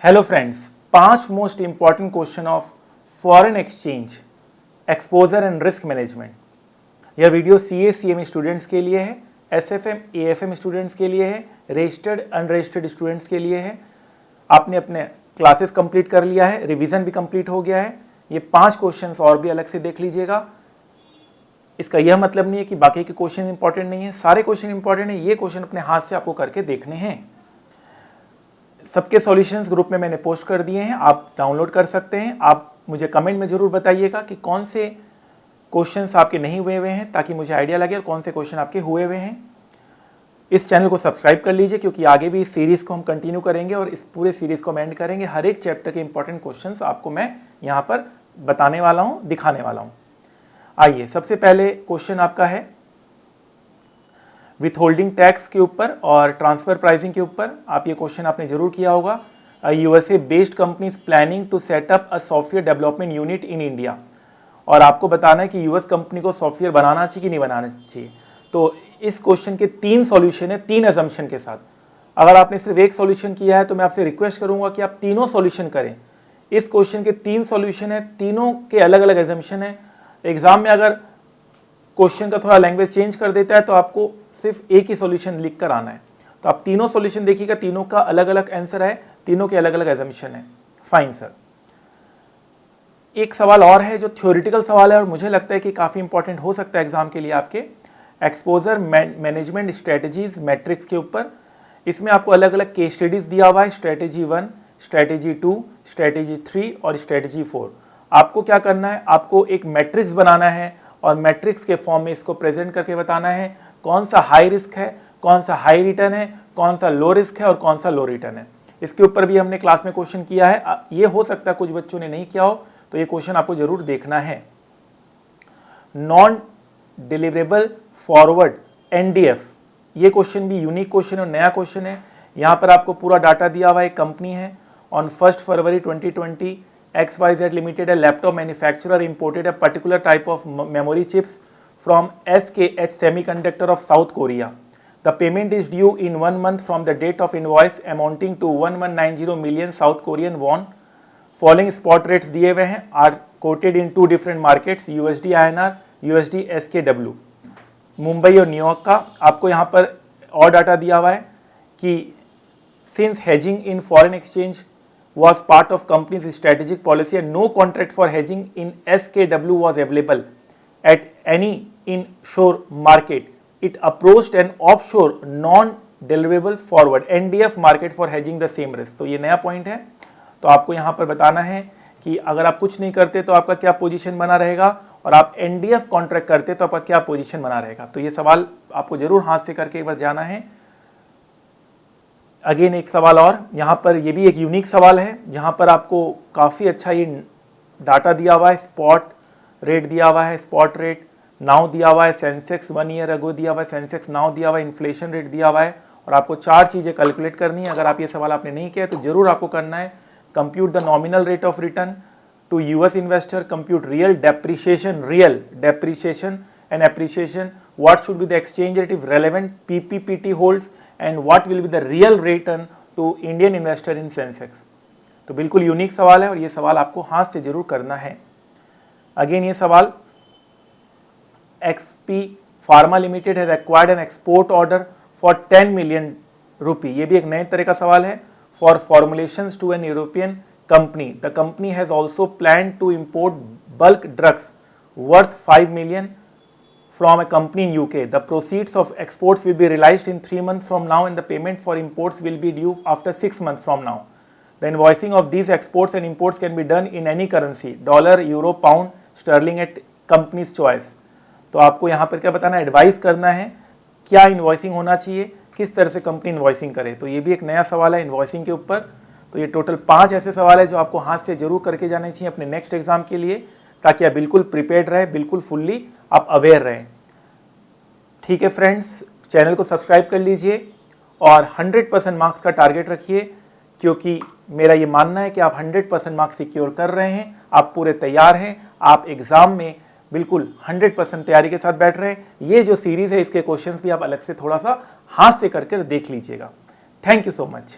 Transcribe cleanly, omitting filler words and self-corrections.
Hello friends, 5 most important question of foreign exchange exposure and risk management. यह video CA CME students के लिए है, SFM AFM students के लिए है, रजिस्टर्ड अनरजिस्टर्ड स्टूडेंट्स के लिए है। आपने अपने क्लासेस कंप्लीट कर लिया है, रिवीजन भी कंप्लीट हो गया है। ये 5 क्वेश्चंस और भी अलग से देख लीजिएगा। इसका यह मतलब नहीं है कि बाकी के क्वेश्चन इंपॉर्टेंट नहीं है, सारे क्वेश्चन इंपॉर्टेंट है। ये क्वेश्चन अपने हाथ से आपको करके देखने हैं। सबके सॉल्यूशंस ग्रुप में मैंने पोस्ट कर दिए हैं, आप डाउनलोड कर सकते हैं। आप मुझे कमेंट में जरूर बताइएगा कि कौन से क्वेश्चंस आपके नहीं हुए हैं, ताकि मुझे आइडिया लगे और कौन से क्वेश्चन आपके हुए हैं। इस चैनल को सब्सक्राइब कर लीजिए, क्योंकि आगे भी इस सीरीज को हम कंटिन्यू करेंगे और इस पूरे सीरीज को हम एंड करेंगे। हर एक चैप्टर के इंपॉर्टेंट क्वेश्चंस आपको मैं यहाँ पर बताने वाला हूँ, दिखाने वाला हूँ। आइए, सबसे पहले क्वेश्चन आपका है विथहोल्डिंग टैक्स के ऊपर और ट्रांसफर प्राइसिंग के ऊपर। आप ये क्वेश्चन आपने जरूर किया होगा। USA based company is planning to set up a software development unit in India. और आपको बताना है कि यूएस कंपनी को सॉफ्टवेयर बनाना चाहिए कि नहीं बनाना चाहिए। तो इस क्वेश्चन के 3 सॉल्यूशन है, 3 अजम्पशन के साथ। अगर आपने सिर्फ एक सॉल्यूशन किया है तो मैं आपसे रिक्वेस्ट करूंगा कि आप तीनों सॉल्यूशन करें। इस क्वेश्चन के 3 सॉल्यूशन है, तीनों के अलग अलग अजम्पशन है। एग्जाम में अगर क्वेश्चन का थोड़ा लैंग्वेज चेंज कर देता है तो आपको सिर्फ एक ही सॉल्यूशन लिख कर आना है। तो आप तीनों सॉल्यूशन देखिएगा, तीनों का अलग अलग आंसर है, तीनों के अलग अलग एजम्पशन है। Fine sir. एक सवाल और है जो थ्योरेटिकल सवाल है और मुझे लगता है कि काफी इंपॉर्टेंट हो सकता है एग्जाम के लिए आपके, एक्सपोजर मैनेजमेंट स्ट्रेटजीज मैट्रिक्स के ऊपर। इसमें आपको अलग अलग केस स्टडीज दिया हुआ है, स्ट्रेटेजी 1, स्ट्रेटेजी 2, स्ट्रेटेजी 3 और स्ट्रेटेजी 4। आपको क्या करना है, आपको एक मैट्रिक्स बनाना है और मैट्रिक्स के फॉर्म में इसको प्रेजेंट करके बताना है कौन सा हाई रिस्क है, कौन सा हाई रिटर्न है, कौन सा लो रिस्क है और कौन सा लो रिटर्न है। इसके ऊपर भी हमने क्लास में क्वेश्चन किया है। ये हो सकता है कुछ बच्चों ने नहीं किया हो, तो ये क्वेश्चन आपको जरूर देखना है। नॉन डिलीवरेबल फॉरवर्ड एनडीएफ, ये क्वेश्चन भी यूनिक क्वेश्चन है और नया क्वेश्चन है। यहाँ पर आपको पूरा डाटा दिया हुआ है। एक कंपनी है, on 1 February 2020 XYZ Limited, a laptop manufacturer, imported a particular type of memory chips from SKH Semiconductor of South Korea. The payment is due in 1 month from the date of invoice, amounting to 1190 million South Korean won. Following spot rates दिए हुए हैं, are quoted in 2 different markets, USD INR, USD SKW. Mumbai और New York का आपको यहाँ पर और data दिया हुआ है कि since hedging in foreign exchange was part of company's strategic policy and no contract for hedging in SKW was available at any in-shore market, it approached an offshore non-deliverable forward NDF market for hedging the same risk। तो ये नया point है। तो आपको यहाँ पर बताना है कि अगर आप कुछ नहीं करते तो आपका क्या पोजीशन बना रहेगा और आप NDF कॉन्ट्रैक्ट करते तो आपका क्या पोजीशन बना रहेगा। तो ये सवाल आपको जरूर हाथ से करके एक बार जाना है। अगेन एक सवाल और यहाँ पर, ये भी एक यूनिक सवाल है जहाँ पर आपको काफ़ी अच्छा ये डाटा दिया हुआ है। स्पॉट रेट दिया हुआ है, स्पॉट रेट नाउ दिया हुआ है, सेंसेक्स 1 ईयर अगो दिया हुआ है, सेंसेक्स नाउ दिया हुआ है, इन्फ्लेशन रेट दिया हुआ है और आपको 4 चीज़ें कैलकुलेट करनी है। अगर आप ये सवाल आपने नहीं किया तो जरूर आपको करना है। Compute the nominal rate of return to US investor, compute real depreciation and appreciation, what should be the exchange rate if relevant PPPT holds and what will be the real return to Indian investor in Sensex. तो बिल्कुल unique सवाल है और ये सवाल आपको हाथ से जरूर करना है। अगेन ये सवाल, XP pharma limited has acquired an export order for 10 million rupee. ये भी एक नए तरह का सवाल है। For formulations to an European company, the company has also plan to import bulk drugs worth 5 million from a company in UK. The proceeds of exports will be realized in 3 months from now and the payment for imports will be due after 6 months from now. The invoicing of these exports and imports can be done in any currency, dollar, euro, pound, sterling at company's choice. तो आपको यहाँ पर क्या बताना है, advice करना है क्या इन्वॉइसिंग होना चाहिए, किस तरह से कंपनी इन्वॉइसिंग करे। तो ये भी एक नया सवाल है इन्वॉइसिंग के ऊपर। तो ये टोटल 5 ऐसे सवाल है जो आपको हाथ से जरूर करके जाने चाहिए अपने नेक्स्ट एग्जाम के लिए, ताकि आप बिल्कुल प्रिपेयर्ड रहे, बिल्कुल फुल्ली आप अवेयर रहें। ठीक है फ्रेंड्स, चैनल को सब्सक्राइब कर लीजिए और 100% मार्क्स का टारगेट रखिए, क्योंकि मेरा ये मानना है कि आप 100% मार्क्स सिक्योर कर रहे हैं, आप पूरे तैयार हैं, आप एग्जाम में बिल्कुल 100% तैयारी के साथ बैठ रहे हैं। ये जो सीरीज है इसके क्वेश्चंस भी आप अलग से थोड़ा सा हाथ से करके देख लीजिएगा। Thank you so much.